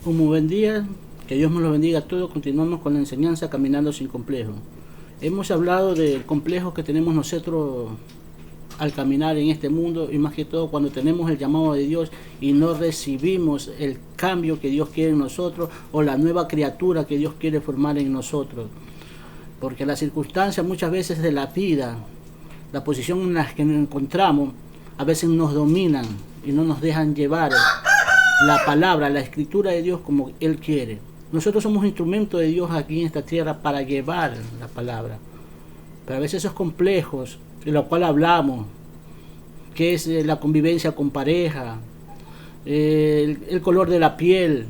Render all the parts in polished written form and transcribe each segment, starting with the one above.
Un muy buen día, que Dios nos lo bendiga a todos. Continuamos con la enseñanza Caminando sin Complejo. Hemos hablado del complejo que tenemos nosotros al caminar en este mundo, y más que todo cuando tenemos el llamado de Dios y no recibimos el cambio que Dios quiere en nosotros, o la nueva criatura que Dios quiere formar en nosotros. Porque las circunstancias muchas veces de la vida, la posición en la que nos encontramos, a veces nos dominan y no nos dejan llevar la palabra, la escritura de Dios como Él quiere. Nosotros somos instrumentos de Dios aquí en esta tierra para llevar la palabra. Pero a veces esos complejos de los cuales hablamos, que es la convivencia con pareja, el color de la piel,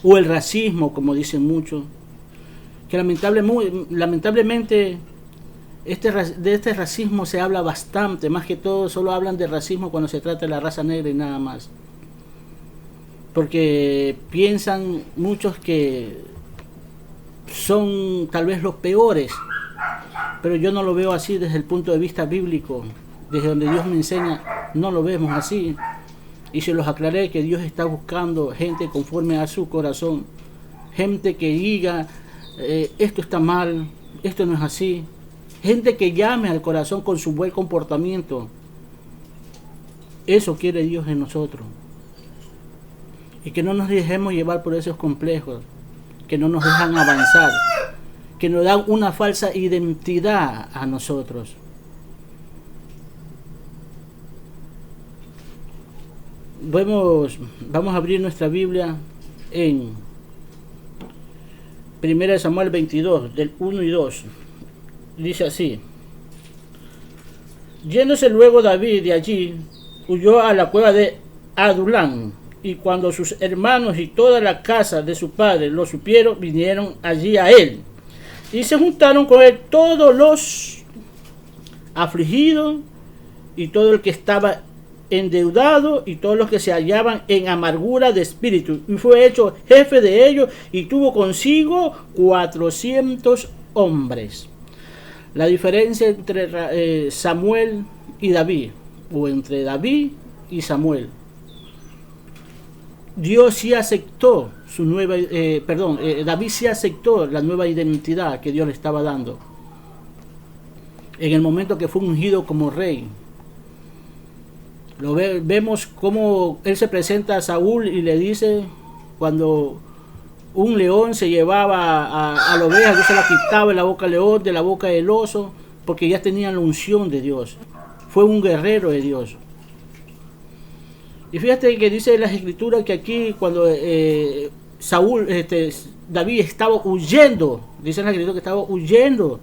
o el racismo, como dicen muchos, que lamentablemente de este racismo se habla bastante. Más que todo solo hablan de racismo cuando se trata de la raza negra y nada más, porque piensan muchos que son tal vez los peores, pero yo no lo veo así desde el punto de vista bíblico. Desde donde Dios me enseña, no lo vemos así, y se los aclaré que Dios está buscando gente conforme a su corazón, gente que diga esto está mal, esto no es así, gente que llame al corazón con su buen comportamiento. Eso quiere Dios en nosotros, y que no nos dejemos llevar por esos complejos que no nos dejan avanzar, que nos dan una falsa identidad a nosotros. Vamos a abrir nuestra Biblia en 1 Samuel 22, del 1 y 2. Dice así: yéndose luego David de allí, huyó a la cueva de Adulán, y cuando sus hermanos y toda la casa de su padre lo supieron, vinieron allí a él, y se juntaron con él todos los afligidos y todo el que estaba endeudado y todos los que se hallaban en amargura de espíritu, y fue hecho jefe de ellos, y tuvo consigo 400 hombres. La diferencia entre Samuel y David, o entre David y Samuel: Dios sí aceptó su nueva, David sí aceptó la nueva identidad que Dios le estaba dando en el momento que fue ungido como rey. Vemos cómo él se presenta a Saúl y le dice, cuando un león se llevaba a la oveja, Dios se la quitaba de la boca del león, de la boca del oso, porque ya tenían la unción de Dios. Fue un guerrero de Dios. Y fíjate que dice en las escrituras que aquí cuando David estaba huyendo, dice en la escritura que estaba huyendo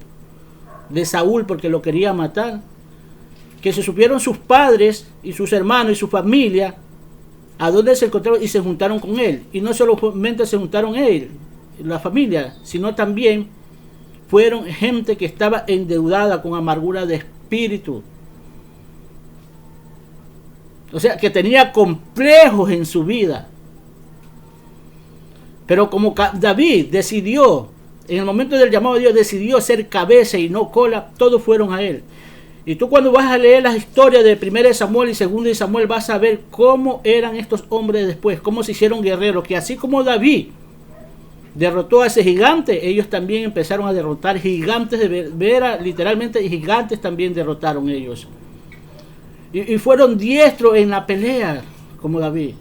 de Saúl porque lo quería matar, que se supieron sus padres y sus hermanos y su familia a dónde se encontraron y se juntaron con él. Y no solamente se juntaron él, la familia, sino también fueron gente que estaba endeudada con amargura de espíritu. O sea, que tenía complejos en su vida. Pero como David decidió, en el momento del llamado de Dios, decidió ser cabeza y no cola, todos fueron a él. Y tú cuando vas a leer las historias de 1 Samuel y 2 Samuel, vas a ver cómo eran estos hombres después, cómo se hicieron guerreros, que así como David derrotó a ese gigante, ellos también empezaron a derrotar gigantes de veras, literalmente gigantes también derrotaron ellos. Y fueron diestros en la pelea, como David.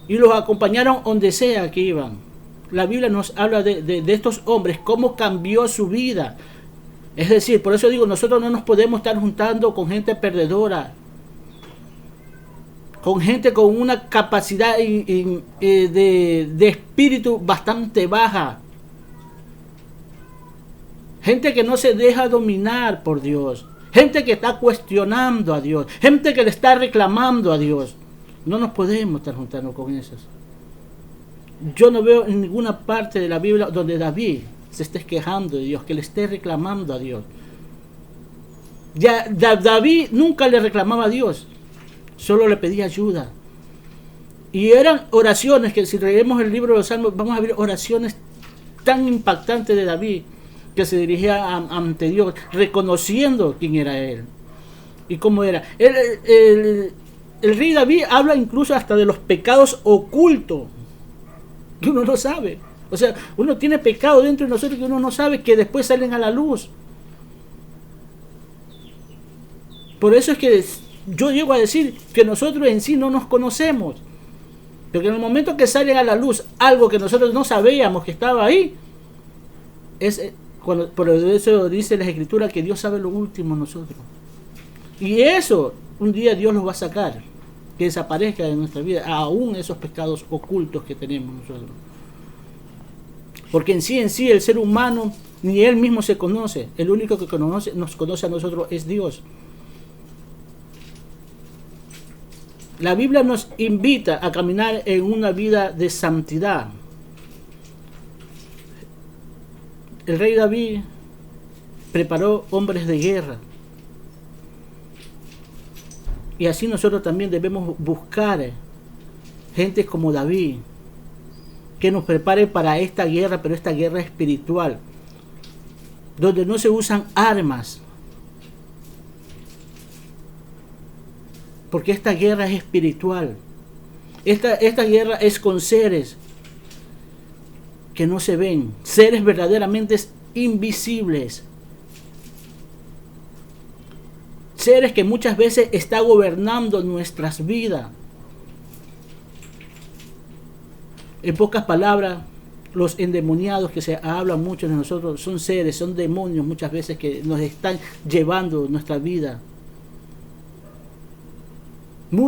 Y los acompañaron donde sea que iban. La Biblia nos habla de estos hombres, cómo cambió su vida. Es decir, por eso digo, nosotros no nos podemos estar juntando con gente perdedora, con gente con una capacidad de espíritu bastante baja, gente que no se deja dominar por Dios, gente que está cuestionando a Dios, gente que le está reclamando a Dios. No nos podemos estar juntando con esos. Yo no veo en ninguna parte de la Biblia donde David se esté quejando de Dios, que le esté reclamando a Dios. David nunca le reclamaba a Dios, solo le pedía ayuda. Y eran oraciones que, si leemos el libro de los Salmos, vamos a ver oraciones tan impactantes de David, que se dirigía ante Dios, reconociendo quién era él y cómo era. el rey David habla incluso hasta de los pecados ocultos, que uno no sabe. O sea, uno tiene pecado dentro de nosotros que uno no sabe, que después salen a la luz. Por eso es que yo llego a decir que nosotros en sí no nos conocemos. Porque en el momento que sale a la luz algo que nosotros no sabíamos que estaba ahí, por eso dice la Escritura que Dios sabe lo último en nosotros. Y eso, un día Dios lo va a sacar, que desaparezca de nuestra vida, aún esos pecados ocultos que tenemos nosotros. Porque en sí el ser humano, ni él mismo se conoce. El único que nos conoce a nosotros es Dios. La Biblia nos invita a caminar en una vida de santidad. El rey David preparó hombres de guerra. Y así nosotros también debemos buscar gente como David, que nos prepare para esta guerra, pero esta guerra espiritual, donde no se usan armas, porque esta guerra es espiritual. Esta guerra es con seres que no se ven, seres verdaderamente invisibles, seres que muchas veces están gobernando nuestras vidas. En pocas palabras, los endemoniados que se hablan mucho de nosotros son seres, son demonios muchas veces que nos están llevando nuestra vida.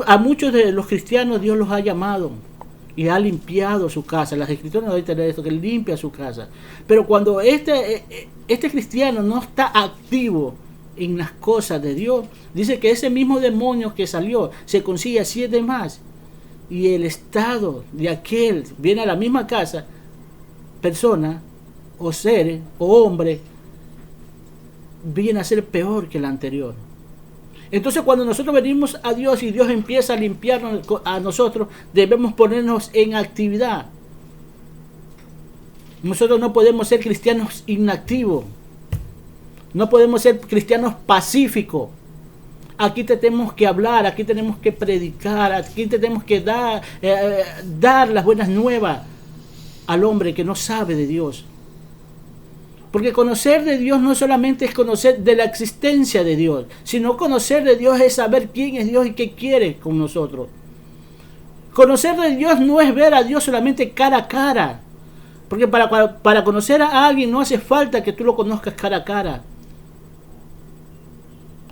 A muchos de los cristianos Dios los ha llamado y ha limpiado su casa. Las Escrituras nos dicen esto, que limpia su casa. Pero cuando este cristiano no está activo en las cosas de Dios, dice que ese mismo demonio que salió se consigue a 7 más. Y el estado de aquel viene a la misma casa, persona, o ser, o hombre, viene a ser peor que el anterior. Entonces cuando nosotros venimos a Dios y Dios empieza a limpiarnos a nosotros, debemos ponernos en actividad. Nosotros no podemos ser cristianos inactivos. No podemos ser cristianos pacíficos. Aquí tenemos que hablar, aquí tenemos que predicar, aquí tenemos que dar las buenas nuevas al hombre que no sabe de Dios. Porque conocer de Dios no solamente es conocer de la existencia de Dios, sino conocer de Dios es saber quién es Dios y qué quiere con nosotros. Conocer de Dios no es ver a Dios solamente cara a cara. Porque para conocer a alguien no hace falta que tú lo conozcas cara a cara,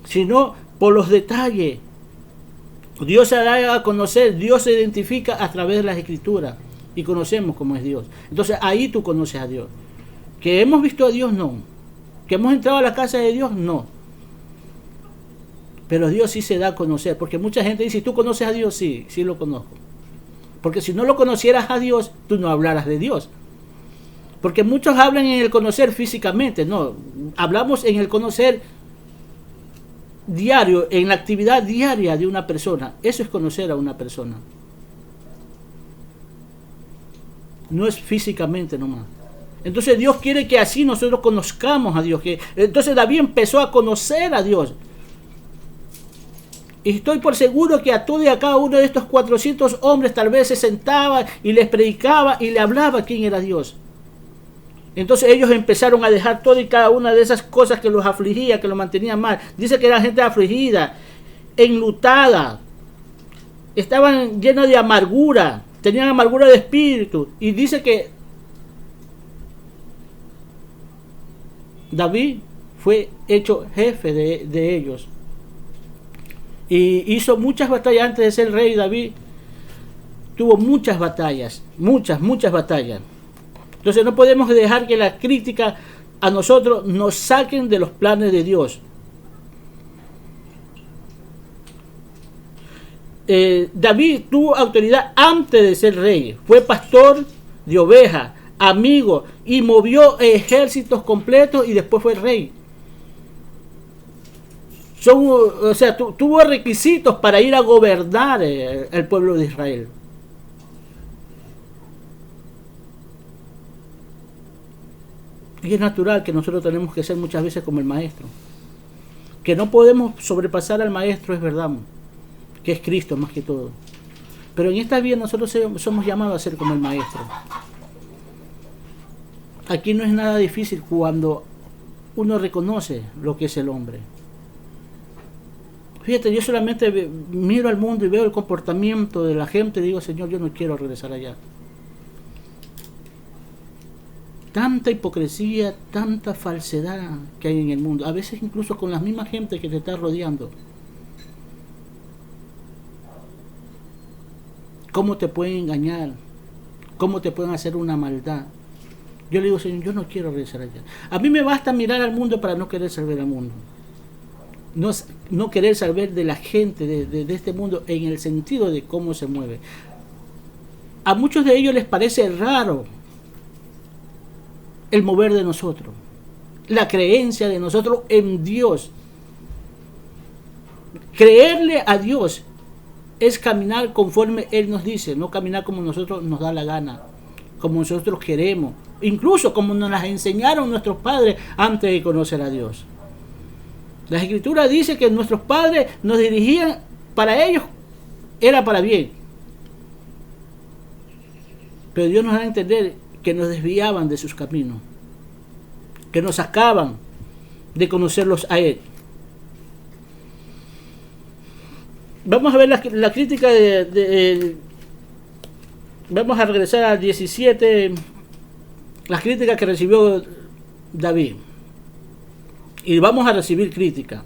sino por los detalles. Dios se da a conocer, Dios se identifica a través de las Escrituras y conocemos cómo es Dios. Entonces ahí tú conoces a Dios. Que hemos visto a Dios, no. Que hemos entrado a la casa de Dios, no. Pero Dios sí se da a conocer, porque mucha gente dice, ¿tú conoces a Dios? Sí, sí lo conozco. Porque si no lo conocieras a Dios, tú no hablaras de Dios. Porque muchos hablan en el conocer físicamente, no. Hablamos en el conocer diario, en la actividad diaria de una persona. Eso es conocer a una persona. No es físicamente nomás. Entonces Dios quiere que así nosotros conozcamos a Dios. Entonces David empezó a conocer a Dios. Y estoy por seguro que a todo y a cada uno de estos 400 hombres tal vez se sentaba y les predicaba y le hablaba quién era Dios. Entonces ellos empezaron a dejar todo y cada una de esas cosas que los afligía, que los mantenía mal. Dice que era gente afligida, enlutada, estaban llenos de amargura, tenían amargura de espíritu. Y dice que David fue hecho jefe de ellos. Y hizo muchas batallas antes de ser rey. David tuvo muchas batallas, muchas batallas. Entonces no podemos dejar que la crítica a nosotros nos saquen de los planes de Dios. David tuvo autoridad antes de ser rey. Fue pastor de ovejas, amigo, y movió ejércitos completos y después fue rey. Tuvo requisitos para ir a gobernar el pueblo de Israel. Y es natural que nosotros tenemos que ser muchas veces como el maestro. Que no podemos sobrepasar al maestro, es verdad. que es Cristo más que todo. Pero en esta vida nosotros somos llamados a ser como el Maestro. Aquí no es nada difícil cuando uno reconoce lo que es el hombre. Fíjate, yo solamente miro al mundo y veo el comportamiento de la gente y digo, Señor, yo no quiero regresar allá. Tanta hipocresía, tanta falsedad que hay en el mundo. A veces incluso con la misma gente que te está rodeando. ¿Cómo te pueden engañar? ¿Cómo te pueden hacer una maldad? Yo le digo, Señor, yo no quiero regresar allá. A mí me basta mirar al mundo para no querer saber al mundo. No querer saber de la gente de este mundo en el sentido de cómo se mueve. A muchos de ellos les parece raro el mover de nosotros, la creencia de nosotros en Dios. Creerle a Dios es caminar conforme Él nos dice, no caminar como nosotros nos da la gana, como nosotros queremos, incluso como nos las enseñaron nuestros padres antes de conocer a Dios. La Escritura dice que nuestros padres nos dirigían, para ellos era para bien. Pero Dios nos da a entender que nos desviaban de sus caminos, que nos sacaban de conocerlos a Él. Vamos a ver la crítica vamos a regresar al 17, las críticas que recibió David. Y vamos a recibir crítica.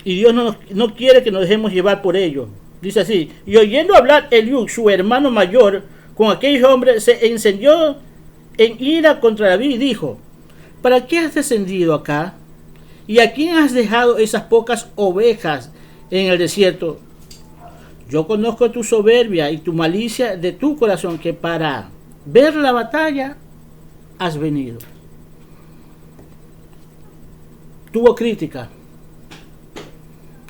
Y Dios no quiere que nos dejemos llevar por ello. Dice así: y oyendo hablar Eliú, su hermano mayor, con aquellos hombres, se encendió en ira contra David y dijo: ¿para qué has descendido acá? ¿Y a quién has dejado esas pocas ovejas en el desierto? Yo conozco tu soberbia y tu malicia de tu corazón, que para ver la batalla has venido. Tuvo crítica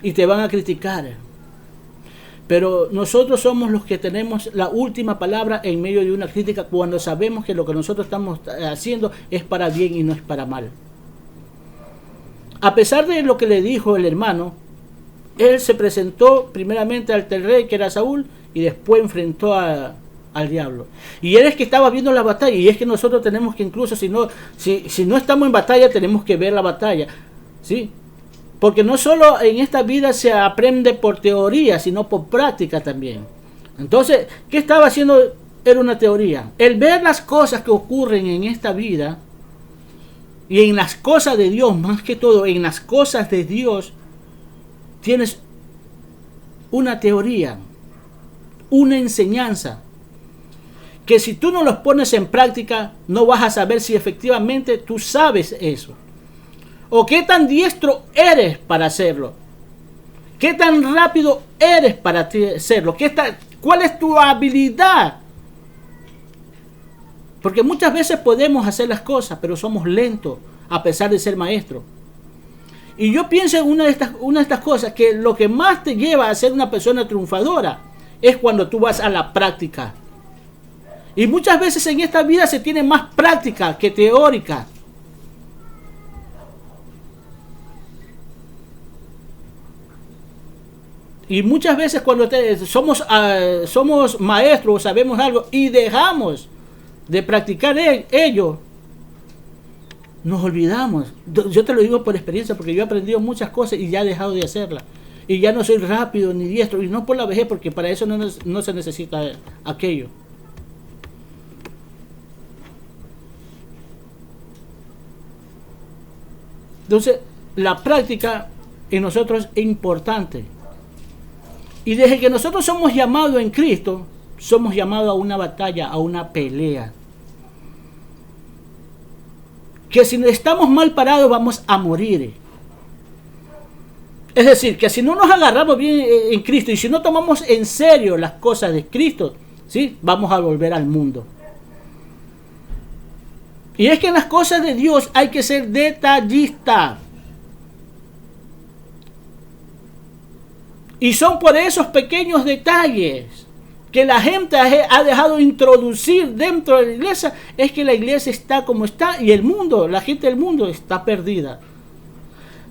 y te van a criticar, pero nosotros somos los que tenemos la última palabra en medio de una crítica, cuando sabemos que lo que nosotros estamos haciendo es para bien y no es para mal. A pesar de lo que le dijo el hermano, él se presentó primeramente ante el rey, que era Saúl, y después enfrentó al diablo. Y él es que estaba viendo la batalla, y es que nosotros tenemos que, incluso si no estamos en batalla, tenemos que ver la batalla, ¿sí? Porque no solo en esta vida se aprende por teoría, sino por práctica también. Entonces, ¿qué estaba haciendo? Era una teoría. El ver las cosas que ocurren en esta vida, y en las cosas de Dios, más que todo, en las cosas de Dios, tienes una teoría, una enseñanza, que si tú no los pones en práctica, no vas a saber si efectivamente tú sabes eso. O qué tan diestro eres para hacerlo. Qué tan rápido eres para hacerlo. ¿Cuál es tu habilidad? Porque muchas veces podemos hacer las cosas, pero somos lentos a pesar de ser maestros. Y yo pienso en una de estas cosas, que lo que más te lleva a ser una persona triunfadora es cuando tú vas a la práctica. Y muchas veces en esta vida se tiene más práctica que teórica. Y muchas veces cuando somos maestros, sabemos algo y dejamos de practicar ello, nos olvidamos. Yo te lo digo por experiencia, porque yo he aprendido muchas cosas y ya he dejado de hacerlas. Y ya no soy rápido ni diestro, y no por la vejez, porque para eso no se necesita aquello. Entonces, la práctica en nosotros es importante. Y desde que nosotros somos llamados en Cristo, somos llamados a una batalla, a una pelea. Que si estamos mal parados vamos a morir. Es decir, que si no nos agarramos bien en Cristo y si no tomamos en serio las cosas de Cristo, ¿sí?, vamos a volver al mundo. Y es que en las cosas de Dios hay que ser detallista. Y son por esos pequeños detalles que la gente ha dejado introducir dentro de la iglesia, es que la iglesia está como está y el mundo, la gente del mundo está perdida.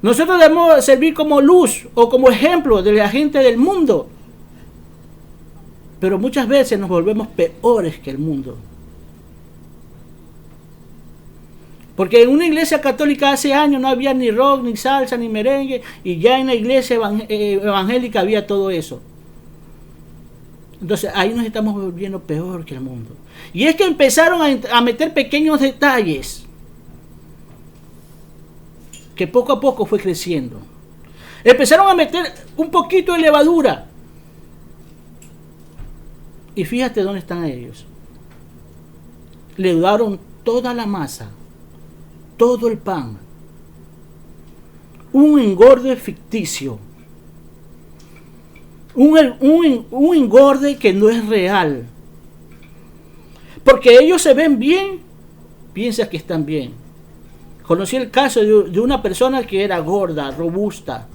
Nosotros debemos servir como luz o como ejemplo de la gente del mundo. Pero muchas veces nos volvemos peores que el mundo. Porque en una iglesia católica hace años no había ni rock, ni salsa, ni merengue, y ya en la iglesia evangélica había todo eso. Entonces ahí nos estamos volviendo peor que el mundo. Y es que empezaron a meter pequeños detalles que poco a poco fue creciendo. Empezaron a meter un poquito de levadura. Y fíjate dónde están ellos. Leudaron toda la masa, todo el pan. Un engorde ficticio. Un engorde que no es real. Porque ellos se ven bien, piensan que están bien. Conocí el caso de una persona que era gorda, robusta,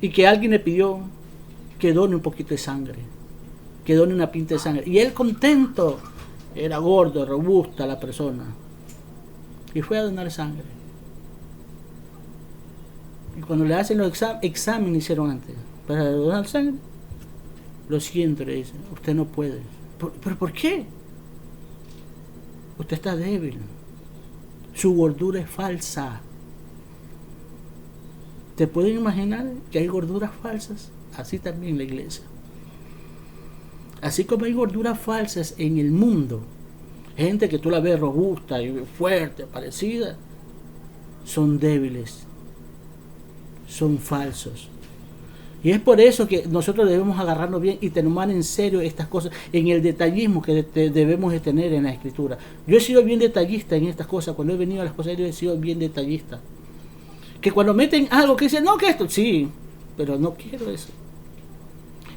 y que alguien le pidió que done un poquito de sangre, que done una pinta de sangre. Y él contento, era gordo, robusta la persona, y fue a donar sangre. Y cuando le hacen los exámenes hicieron antes, para donar sangre, lo siento, le dicen, usted no puede. ¿Pero por qué? Usted está débil. Su gordura es falsa. ¿Te pueden imaginar que hay gorduras falsas? Así también en la iglesia. Así como hay gorduras falsas en el mundo, gente que tú la ves robusta y fuerte, parecida, son débiles, son falsos. Y es por eso que nosotros debemos agarrarnos bien y tomar en serio estas cosas, en el detallismo que debemos de tener en la Escritura. Yo he sido bien detallista en estas cosas. Cuando he venido a las cosas, yo he sido bien detallista. Que cuando meten algo que dicen, no, que esto, sí, pero no quiero eso.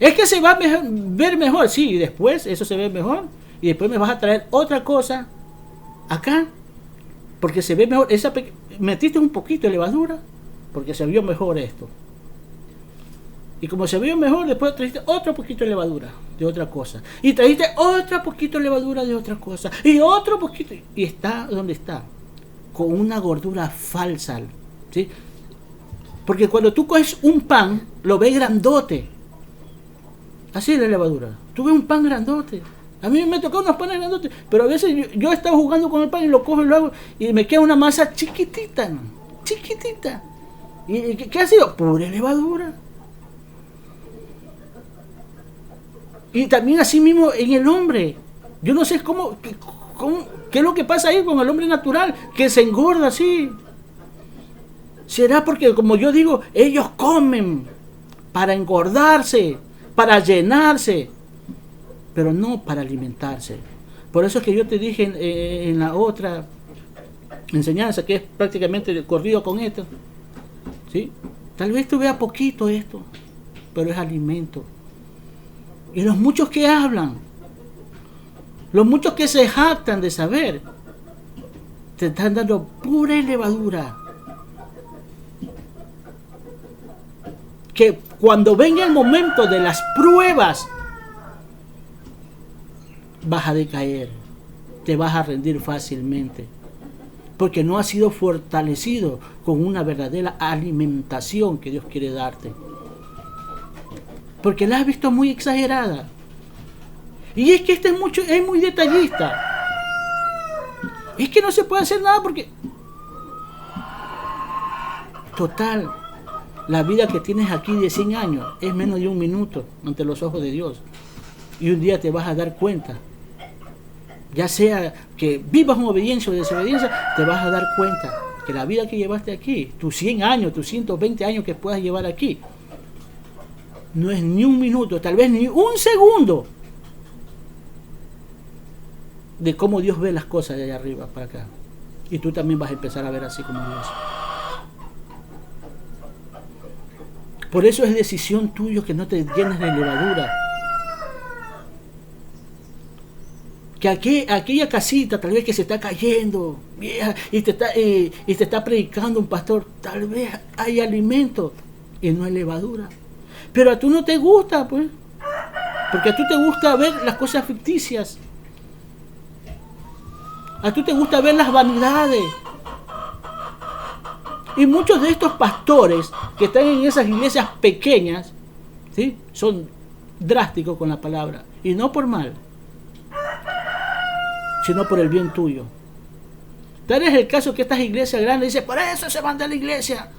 Es que se va a ver mejor, sí, y después eso se ve mejor, y después me vas a traer otra cosa acá, porque se ve mejor. Metiste un poquito de levadura, porque se vio mejor esto. Y como se vio mejor, después trajiste otro poquito de levadura de otra cosa. Y trajiste otro poquito de levadura de otra cosa. Y otro poquito. Y está donde está. Con una gordura falsa. ¿Sí? Porque cuando tú coges un pan, lo ves grandote. Así es la levadura. Tú ves un pan grandote. A mí me tocó unos panes grandotes. Pero a veces yo estaba jugando con el pan y lo cojo y lo hago. Y me queda una masa chiquitita. ¿No? Chiquitita. ¿Y qué ha sido? Pura levadura. Y también así mismo en el hombre. Yo no sé qué es lo que pasa ahí con el hombre natural, que se engorda así. Será porque, como yo digo, ellos comen para engordarse, para llenarse, pero no para alimentarse. Por eso es que yo te dije en la otra enseñanza, que es prácticamente corrido con esto, ¿sí? Tal vez tú veas poquito esto, pero es alimento. Y los muchos que hablan, los muchos que se jactan de saber, te están dando pura levadura. Que cuando venga el momento de las pruebas, vas a decaer, te vas a rendir fácilmente, porque no has sido fortalecido con una verdadera alimentación que Dios quiere darte. Porque la has visto muy exagerada. Y es que es muy detallista. Es que no se puede hacer nada porque... Total, la vida que tienes aquí de 100 años es menos de un minuto ante los ojos de Dios. Y un día te vas a dar cuenta. Ya sea que vivas en obediencia o desobediencia, te vas a dar cuenta que la vida que llevaste aquí, tus 100 años, tus 120 años que puedas llevar aquí, no es ni un minuto, tal vez ni un segundo de cómo Dios ve las cosas de allá arriba para acá. Y tú también vas a empezar a ver así como Dios. Por eso es decisión tuya que no te llenes de levadura. Que aquella casita tal vez que se está cayendo, vieja, y te está predicando un pastor, tal vez hay alimento y no hay levadura. Pero a tú no te gusta, pues. Porque a tú te gusta ver las cosas ficticias. A tú te gusta ver las vanidades. Y muchos de estos pastores que están en esas iglesias pequeñas, ¿sí?, son drásticos con la palabra. Y no por mal, sino por el bien tuyo. Tal es el caso que estas iglesias grandes dicen, por eso se van de la iglesia,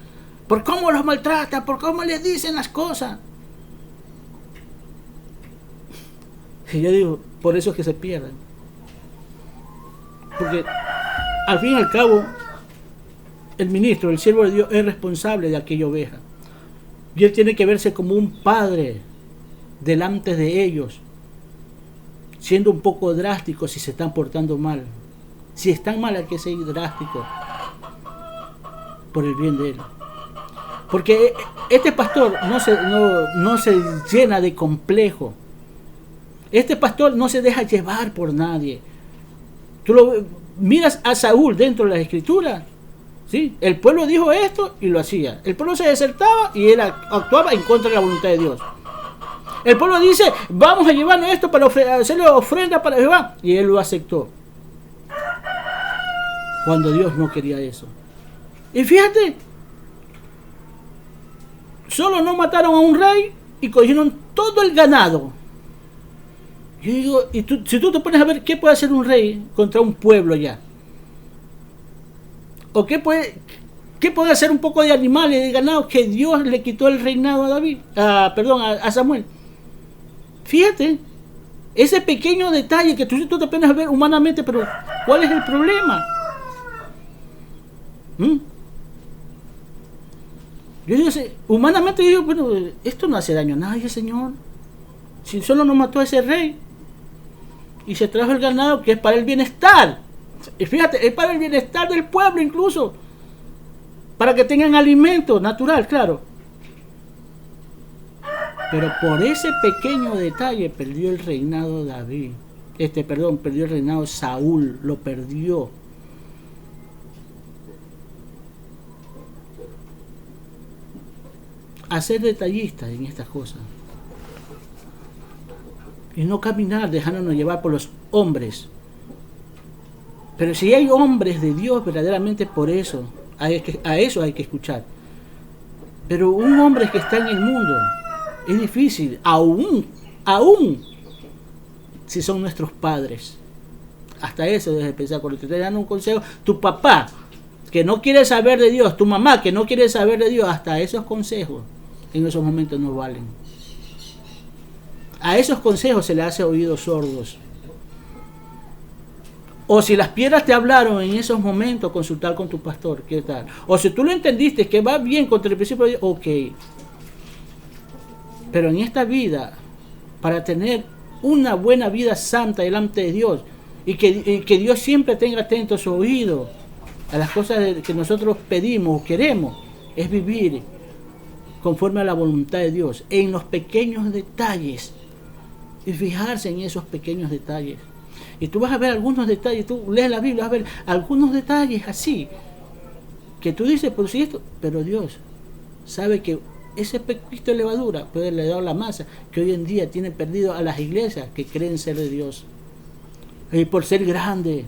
por cómo los maltratan, por cómo les dicen las cosas. Y yo digo, por eso es que se pierden. Porque al fin y al cabo, el ministro, el siervo de Dios, es responsable de aquella oveja. Y él tiene que verse como un padre delante de ellos, siendo un poco drástico si se están portando mal. Si están mal, hay que ser drástico por el bien de él. Porque este pastor no se llena de complejo. Este pastor no se deja llevar por nadie. Tú miras a Saúl dentro de las escrituras, ¿sí? El pueblo dijo esto y lo hacía. El pueblo se desertaba y él actuaba en contra de la voluntad de Dios. El pueblo dice, vamos a llevarnos esto para hacerle ofrenda para Jehová, y él lo aceptó. Cuando Dios no quería eso. Y fíjate, solo no mataron a un rey y cogieron todo el ganado. Yo digo, si tú te pones a ver qué puede hacer un rey contra un pueblo ya, o qué puede hacer un poco de animales, de ganado, que Dios le quitó el reinado a Samuel. Fíjate, ese pequeño detalle que tú te pones a ver humanamente, pero ¿cuál es el problema? Yo digo, humanamente digo, bueno, esto no hace daño a nadie, Señor. Si solo nos mató a ese rey y se trajo el ganado, que es para el bienestar. Y fíjate, es para el bienestar del pueblo incluso, para que tengan alimento natural, claro. Pero por ese pequeño detalle perdió el reinado David. Perdió el reinado Saúl, lo perdió. A ser detallistas en estas cosas. Y no caminar dejándonos llevar por los hombres. Pero si hay hombres de Dios, verdaderamente por eso, a eso hay que escuchar. Pero un hombre que está en el mundo, es difícil, aún si son nuestros padres. Hasta eso debes pensar, cuando te estoy dando un consejo, tu papá, que no quiere saber de Dios, tu mamá, que no quiere saber de Dios, hasta esos consejos en esos momentos no valen. A esos consejos se le hace oídos sordos. O si las piedras te hablaron en esos momentos, consultar con tu pastor, ¿qué tal? O si tú lo entendiste, que va bien contra el principio de Dios, ok. Pero en esta vida, para tener una buena vida santa delante de Dios, y que Dios siempre tenga atento su oído a las cosas que nosotros pedimos o queremos, es vivir conforme a la voluntad de Dios, en los pequeños detalles, y fijarse en esos pequeños detalles. Y tú vas a ver algunos detalles, tú lees la Biblia, vas a ver algunos detalles así, que tú dices, por si esto, pero Dios sabe que ese poquito de levadura puede le dar la masa que hoy en día tiene perdido a las iglesias que creen ser de Dios. Y por ser grande.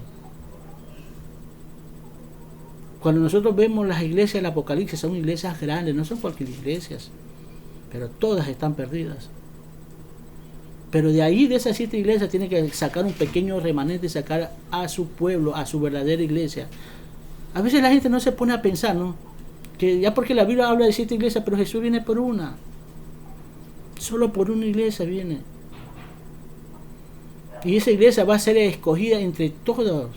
Cuando nosotros vemos las iglesias del Apocalipsis, son iglesias grandes, no son cualquier iglesias, pero todas están perdidas. Pero de ahí, de esas 7 iglesias, tiene que sacar un pequeño remanente y sacar a su pueblo, a su verdadera iglesia. A veces la gente no se pone a pensar, ¿no? Que ya porque la Biblia habla de 7 iglesias, pero Jesús viene por una. Solo por una iglesia viene. Y esa iglesia va a ser escogida entre todos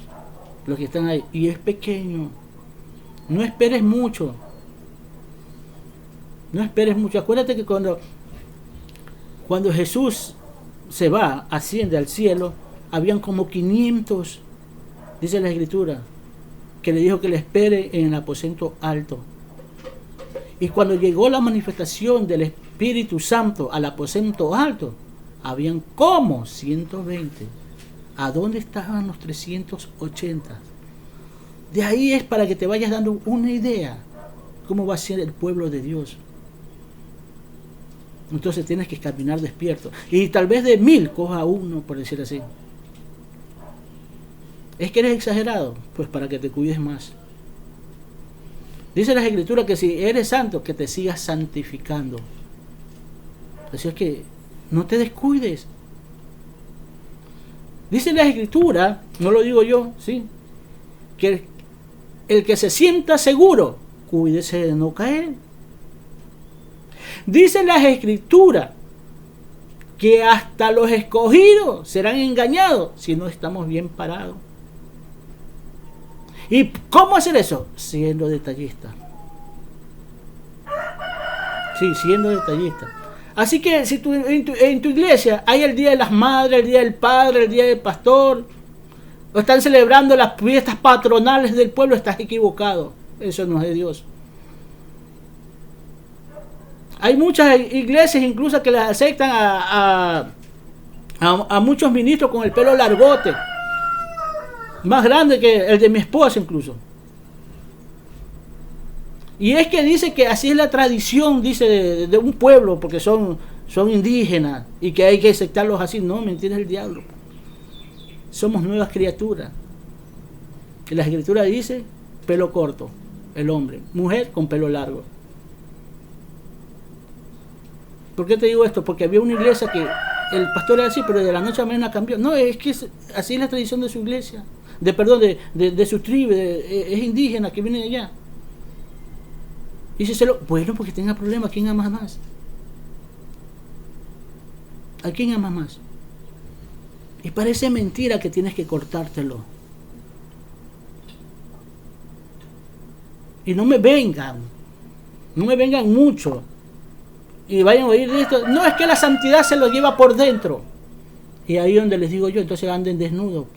los que están ahí. Y es pequeño. No esperes mucho. No esperes mucho. Acuérdate que cuando Jesús se va, asciende al cielo, habían como 500, dice la Escritura, que le dijo que le espere en el aposento alto. Y cuando llegó la manifestación del Espíritu Santo al aposento alto, habían como 120. ¿A dónde estaban los 380? De ahí es para que te vayas dando una idea cómo va a ser el pueblo de Dios. Entonces tienes que caminar despierto. Y tal vez de 1000 coja uno, por decir así. ¿Es que eres exagerado? Pues para que te cuides más. Dice las Escrituras que si eres santo, que te sigas santificando. Así es que no te descuides. Dice la Escritura, no lo digo yo, ¿sí?, que el que se sienta seguro, cuídese de no caer. Dice las Escrituras que hasta los escogidos serán engañados si no estamos bien parados. ¿Y cómo hacer eso? Siendo detallista. Sí, siendo detallista. Así que si en tu iglesia hay el Día de las Madres, el Día del Padre, el Día del Pastor, o están celebrando las fiestas patronales del pueblo, estás equivocado. Eso no es de Dios. Hay muchas iglesias incluso que las aceptan a muchos ministros con el pelo largote, más grande que el de mi esposa incluso. Y es que dice que así es la tradición, dice, de un pueblo, porque son indígenas y que hay que aceptarlos así. No, mentira, es el diablo. Somos nuevas criaturas. Y la Escritura dice pelo corto, el hombre, mujer con pelo largo. ¿Por qué te digo esto? Porque había una iglesia que el pastor era así, pero de la noche a la mañana cambió. No, es que así es la tradición de su iglesia, de su tribu, es indígena que viene de allá. Y dice, bueno, porque tenga problemas, ¿a quién amas más? ¿A quién amas más? Y parece mentira que tienes que cortártelo. Y no me vengan mucho y vayan a oír de esto. No, es que la santidad se lo lleva por dentro. Y ahí donde les digo yo, entonces anden desnudos.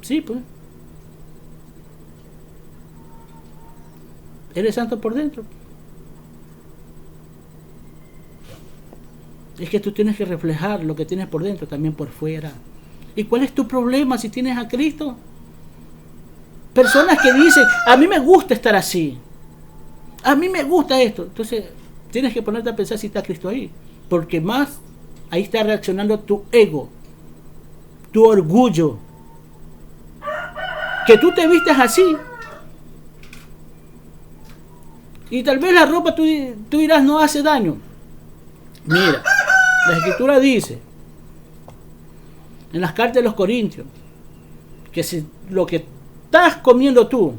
Sí, pues. Eres santo por dentro. Es que tú tienes que reflejar lo que tienes por dentro también por fuera. ¿Y cuál es tu problema si tienes a Cristo? Personas que dicen, a mí me gusta estar así, a mí me gusta esto. Entonces tienes que ponerte a pensar si está Cristo ahí, porque más ahí está reaccionando tu ego, tu orgullo, que tú te vistes así y tal vez la ropa tú dirás no hace daño. Mira, la Escritura dice en las cartas de los Corintios que si lo que estás comiendo tú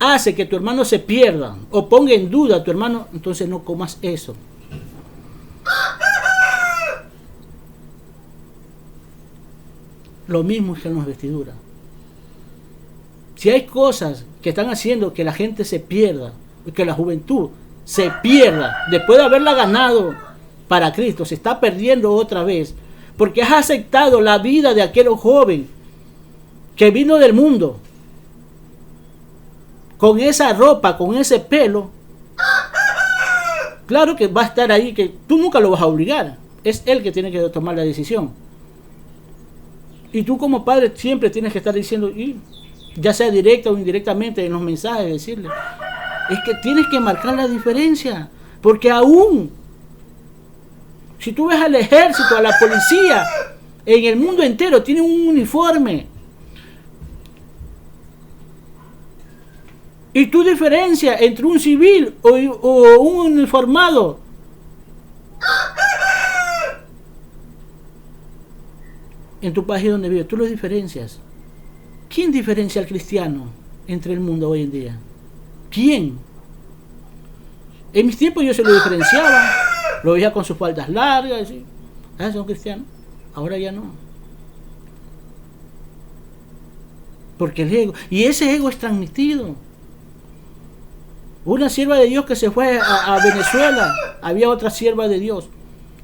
hace que tu hermano se pierda o ponga en duda a tu hermano, entonces no comas eso. Lo mismo es que en las vestiduras. Si hay cosas que están haciendo que la gente se pierda, que la juventud se pierda, después de haberla ganado para Cristo, se está perdiendo otra vez, porque has aceptado la vida de aquel joven que vino del mundo con esa ropa, con ese pelo. Claro que va a estar ahí, que tú nunca lo vas a obligar, es él que tiene que tomar la decisión. Y tú como padre siempre tienes que estar diciendo, ya sea directa o indirectamente en los mensajes, decirle, es que tienes que marcar la diferencia, porque aún si tú ves al ejército, a la policía, en el mundo entero tienen un uniforme. Y tu diferencia entre un civil o un uniformado, en tu país donde vives, tú lo diferencias. ¿Quién diferencia al cristiano entre el mundo hoy en día? ¿Quién? En mis tiempos yo se lo diferenciaba, lo veía con sus faldas largas, ¿sí? Son cristianos. Ahora ya no. Porque el ego, y ese ego es transmitido. Una sierva de Dios que se fue a Venezuela, había otra sierva de Dios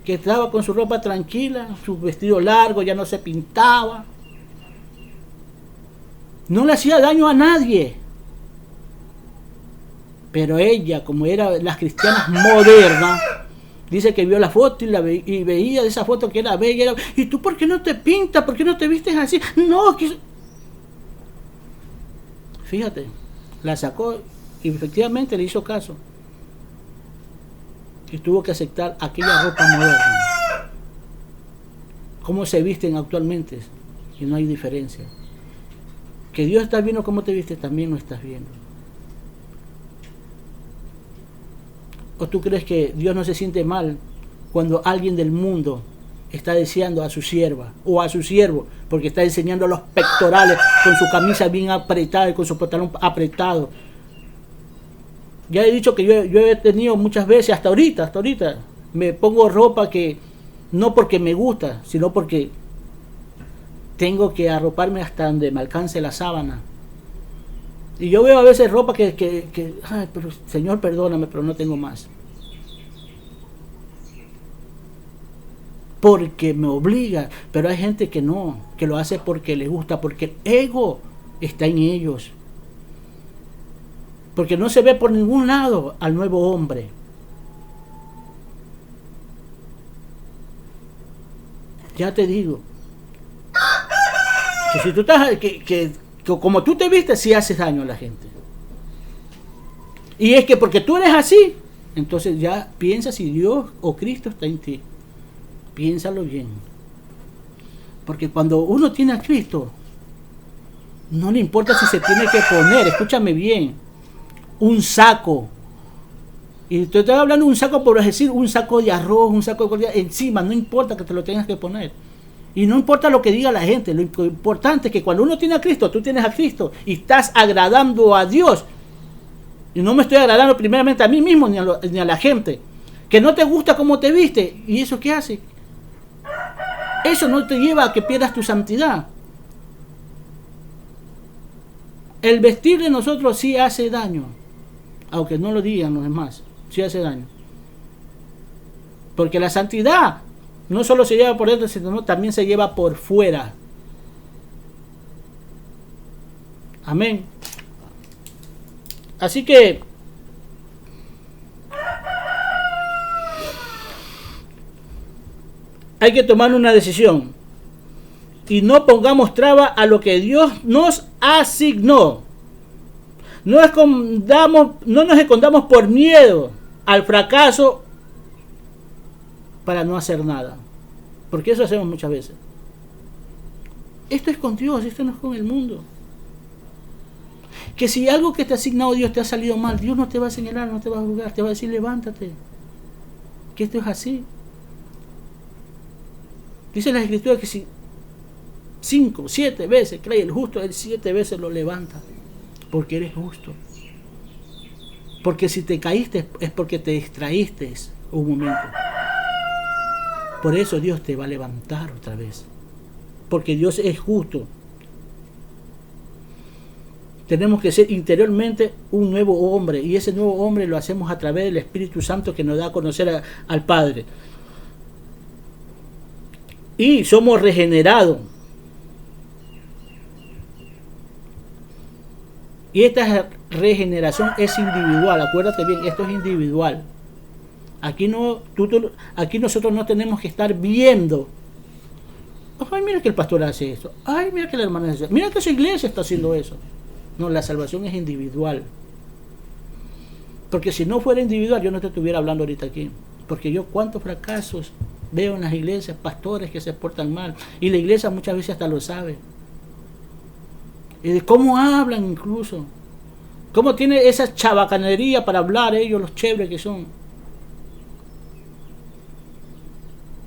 que estaba con su ropa tranquila, su vestido largo, ya no se pintaba, no le hacía daño a nadie. Pero ella, como era las cristianas modernas, dice que vio la foto y veía de esa foto que era bella. ¿Y tú por qué no te pintas? ¿Por qué no te vistes así? No, fíjate, la sacó y efectivamente le hizo caso. Y tuvo que aceptar aquella ropa moderna. ¿Cómo se visten actualmente? Y no hay diferencia. que Dios está viendo cómo te viste, también lo estás viendo. ¿O tú crees que Dios no se siente mal cuando alguien del mundo está deseando a su sierva o a su siervo porque está enseñando los pectorales con su camisa bien apretada y con su pantalón apretado? Ya he dicho que yo he tenido muchas veces, hasta ahorita, me pongo ropa que no porque me gusta, sino porque tengo que arroparme hasta donde me alcance la sábana. Y yo veo a veces ropa que ay, pero Señor, perdóname, pero no tengo más. Porque me obliga, pero hay gente que no, que lo hace porque le gusta, porque el ego está en ellos. Porque no se ve por ningún lado al nuevo hombre. Ya te digo, que si tú estás, que como tú te vistes, sí haces daño a la gente. Y es que porque tú eres así, entonces ya piensa si Dios o Cristo está en ti. Piénsalo bien. Porque cuando uno tiene a Cristo, no le importa si se tiene que poner, escúchame bien, un saco. Y te estoy hablando de un saco, por decir, un saco de arroz, un saco de comida encima, no importa que te lo tengas que poner. Y no importa lo que diga la gente, lo importante es que cuando uno tiene a Cristo, tú tienes a Cristo y estás agradando a Dios. Y no me estoy agradando primeramente a mí mismo ni a la gente. Que no te gusta cómo te viste. ¿Y eso qué hace? Eso no te lleva a que pierdas tu santidad. El vestir de nosotros sí hace daño. Aunque no lo digan los demás, sí hace daño. Porque la santidad no solo se lleva por dentro, sino también se lleva por fuera. Amén. Así que hay que tomar una decisión y no pongamos traba a lo que Dios nos asignó. No nos escondamos por miedo al fracaso para no hacer nada, porque eso hacemos muchas veces. Esto es con Dios, esto no es con el mundo. Que si algo que te ha asignado Dios te ha salido mal, Dios no te va a señalar, no te va a juzgar, te va a decir levántate, que esto es así. Dice la Escritura que si 5, 7 veces cree el justo, él 7 veces lo levanta, porque eres justo. Porque si te caíste es porque te distraíste un momento. Por eso Dios te va a levantar otra vez, porque Dios es justo. Tenemos que ser interiormente un nuevo hombre, y ese nuevo hombre lo hacemos a través del Espíritu Santo que nos da a conocer al Padre. Y somos regenerados. Y esta regeneración es individual, acuérdate bien, esto es individual. Aquí nosotros no tenemos que estar viendo. Ay, mira que el pastor hace esto. Ay, mira que la hermana hace eso. Mira que su iglesia está haciendo eso. No, la salvación es individual. Porque si no fuera individual, yo no te estuviera hablando ahorita aquí. Porque yo cuántos fracasos veo en las iglesias, pastores que se portan mal. Y la iglesia muchas veces hasta lo sabe. Y de cómo hablan incluso. Cómo tiene esa chabacanería para hablar ellos, los chéveres que son.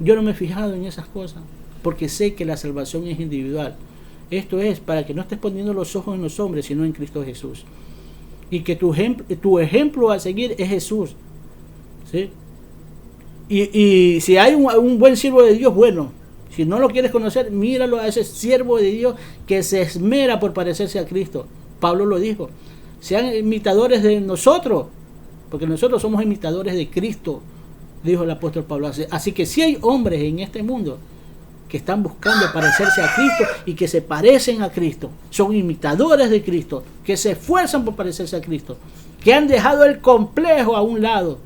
Yo no me he fijado en esas cosas, porque sé que la salvación es individual. Esto es para que no estés poniendo los ojos en los hombres, sino en Cristo Jesús. Y que tu ejemplo a seguir es Jesús. ¿Sí? Y si hay un buen siervo de Dios, bueno. Si no lo quieres conocer, míralo a ese siervo de Dios que se esmera por parecerse a Cristo. Pablo lo dijo. Sean imitadores de nosotros, porque nosotros somos imitadores de Cristo, dijo el apóstol Pablo. Así que si hay hombres en este mundo que están buscando parecerse a Cristo y que se parecen a Cristo, son imitadores de Cristo, que se esfuerzan por parecerse a Cristo, que han dejado el complejo a un lado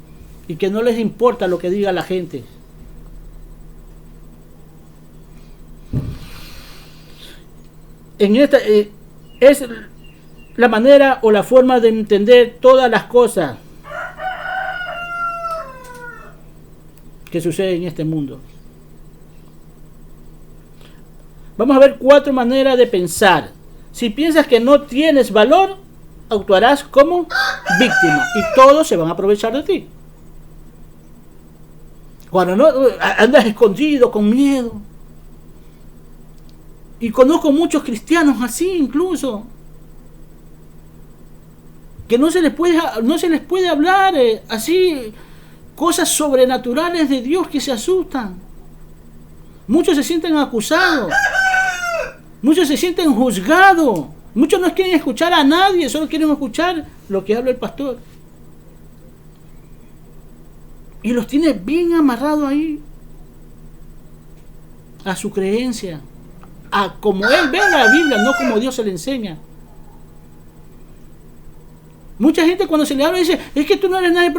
y que no les importa lo que diga la gente. En esta es la manera o la forma de entender todas las cosas que suceden en este mundo. Vamos a ver 4 maneras de pensar. Si piensas que no tienes valor, actuarás como víctima y todos se van a aprovechar de ti. Cuando no andas escondido con miedo. Y conozco muchos cristianos así incluso, que no se les puede hablar así cosas sobrenaturales de Dios, que se asustan. Muchos se sienten acusados, muchos se sienten juzgados, muchos no quieren escuchar a nadie, solo quieren escuchar lo que habla el pastor. Y los tiene bien amarrados ahí a su creencia, a como él ve la Biblia, no como Dios se le enseña. Mucha gente cuando se le habla dice, es que tú no eres nadie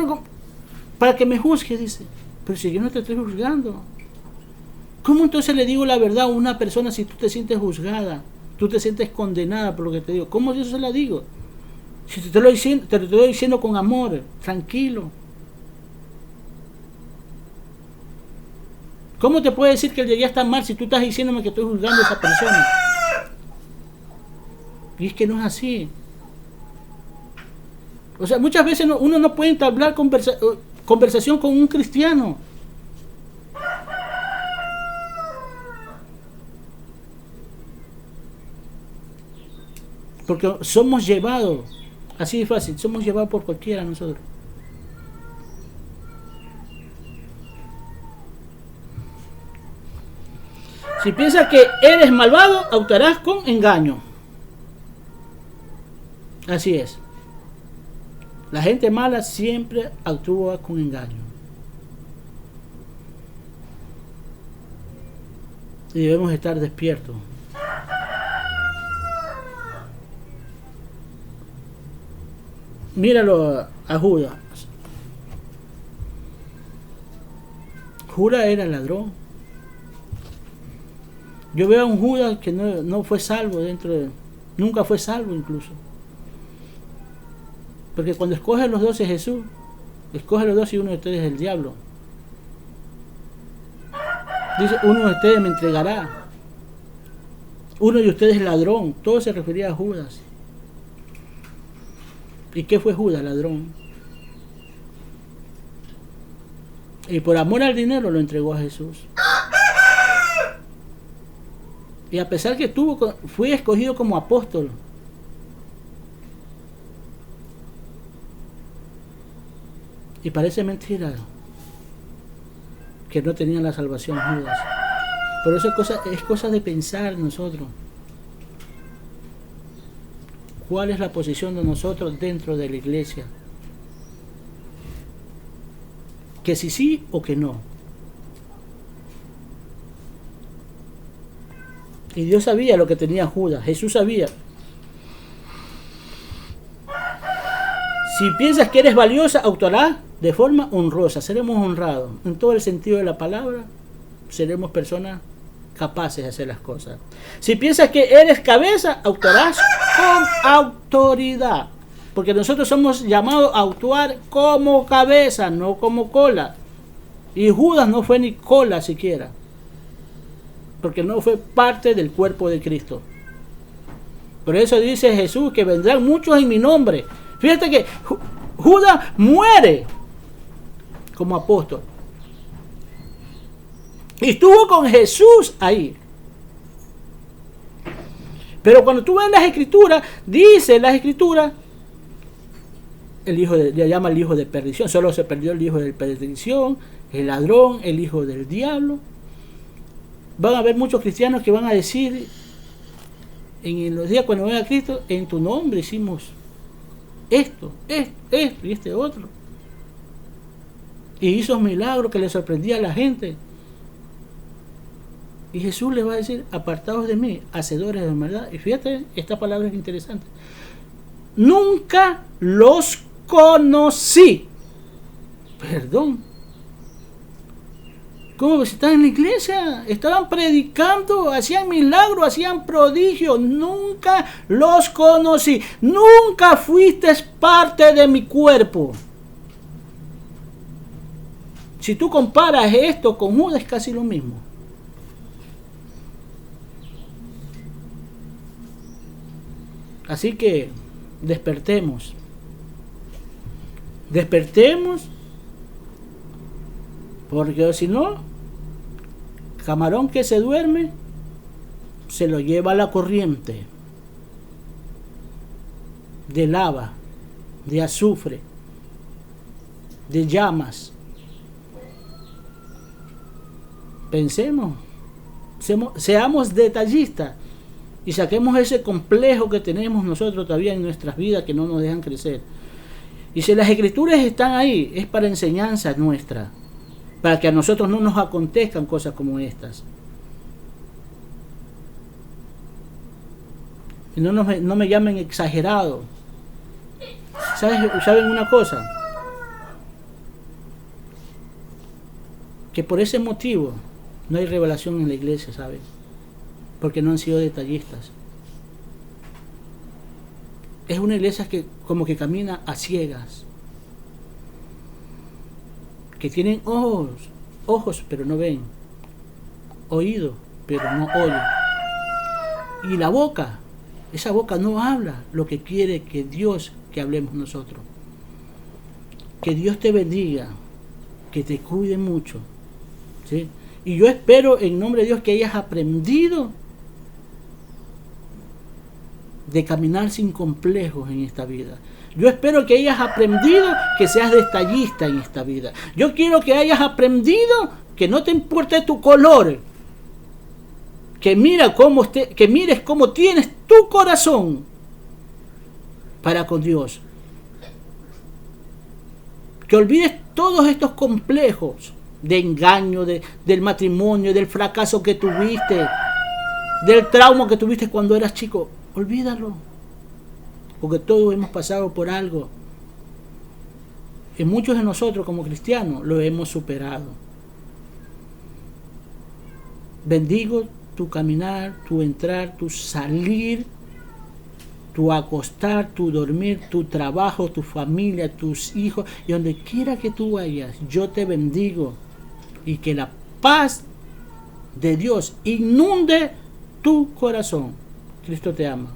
para que me juzgue, dice. Pero si yo no te estoy juzgando, ¿cómo entonces le digo la verdad a una persona si tú te sientes juzgada, tú te sientes condenada por lo que te digo? ¿Cómo yo se la digo? Si te lo estoy diciendo con amor, tranquilo. ¿Cómo te puedo decir que el de allá está mal si tú estás diciéndome que estoy juzgando a esa persona? Y es que no es así. O sea, muchas veces uno no puede entablar conversación con un cristiano. Porque somos llevados, así de fácil, somos llevados por cualquiera nosotros. Si piensas que eres malvado, actuarás con engaño. Así es. La gente mala siempre actúa con engaño. Y debemos estar despiertos. Míralo a Judas. Judas era ladrón. Yo veo a un Judas que no fue salvo nunca fue salvo incluso. Porque cuando escoge a los 12 Jesús, escoge a los 12 y uno de ustedes es el diablo. Dice, uno de ustedes me entregará. Uno de ustedes es ladrón. Todo se refería a Judas. ¿Y qué fue Judas? Ladrón. Y por amor al dinero lo entregó a Jesús. Y a pesar que fue escogido como apóstol, y parece mentira que no tenían la salvación Judas. Pero eso es cosa de pensar nosotros. ¿Cuál es la posición de nosotros dentro de la iglesia? Que si sí o que no. Y Dios sabía lo que tenía Judas. Jesús sabía. Si piensas que eres valiosa, actuarás de forma honrosa. Seremos honrados. En todo el sentido de la palabra, seremos personas capaces de hacer las cosas. Si piensas que eres cabeza, actuarás con autoridad. Porque nosotros somos llamados a actuar como cabeza, no como cola. Y Judas no fue ni cola siquiera. Porque no fue parte del cuerpo de Cristo. Por eso dice Jesús que vendrán muchos en mi nombre. Fíjate que Judas muere como apóstol. Y estuvo con Jesús ahí. Pero cuando tú ves las escrituras, dice las escrituras, le llama el hijo de perdición. Solo se perdió el hijo de perdición, el ladrón, el hijo del diablo. Van a haber muchos cristianos que van a decir en los días cuando venga Cristo, en tu nombre hicimos esto y este otro. Y hizo milagros que le sorprendía a la gente. Y Jesús le va a decir, apartados de mí, hacedores de maldad. Y fíjate, esta palabra es interesante. Nunca los conocí. Perdón. ¿Cómo que si están en la iglesia? Estaban predicando, hacían milagros, hacían prodigios. Nunca los conocí. Nunca fuiste parte de mi cuerpo. Si tú comparas esto con Judas, es casi lo mismo. Así que despertemos. Despertemos, porque si no, camarón que se duerme, se lo lleva la corriente de lava, de azufre, de llamas. Pensemos, seamos detallistas y saquemos ese complejo que tenemos nosotros todavía en nuestras vidas que no nos dejan crecer. Y si las escrituras están ahí, es para enseñanza nuestra, para que a nosotros no nos acontezcan cosas como estas. Y no me llamen exagerado. ¿Saben una cosa? Que por ese motivo no hay revelación en la iglesia, ¿saben? Porque no han sido detallistas. Es una iglesia que como que camina a ciegas, que tienen ojos pero no ven, oídos pero no oyen, y la boca, esa boca no habla lo que quiere que Dios que hablemos nosotros. Que Dios te bendiga, que te cuide mucho, ¿sí? Y yo espero en nombre de Dios que hayas aprendido de caminar sin complejos en esta vida. Yo espero que hayas aprendido que seas detallista en esta vida. Yo quiero que hayas aprendido que no te importe tu color, que mires cómo tienes tu corazón para con Dios. Que olvides todos estos complejos de engaño, del matrimonio, del fracaso que tuviste, del trauma que tuviste cuando eras chico. Olvídalo, porque todos hemos pasado por algo. Y muchos de nosotros como cristianos lo hemos superado. Bendigo tu caminar, tu entrar, tu salir, tu acostar, tu dormir, tu trabajo, tu familia, tus hijos, y donde quiera que tú vayas, yo te bendigo. Y que la paz de Dios inunde tu corazón. Cristo te ama.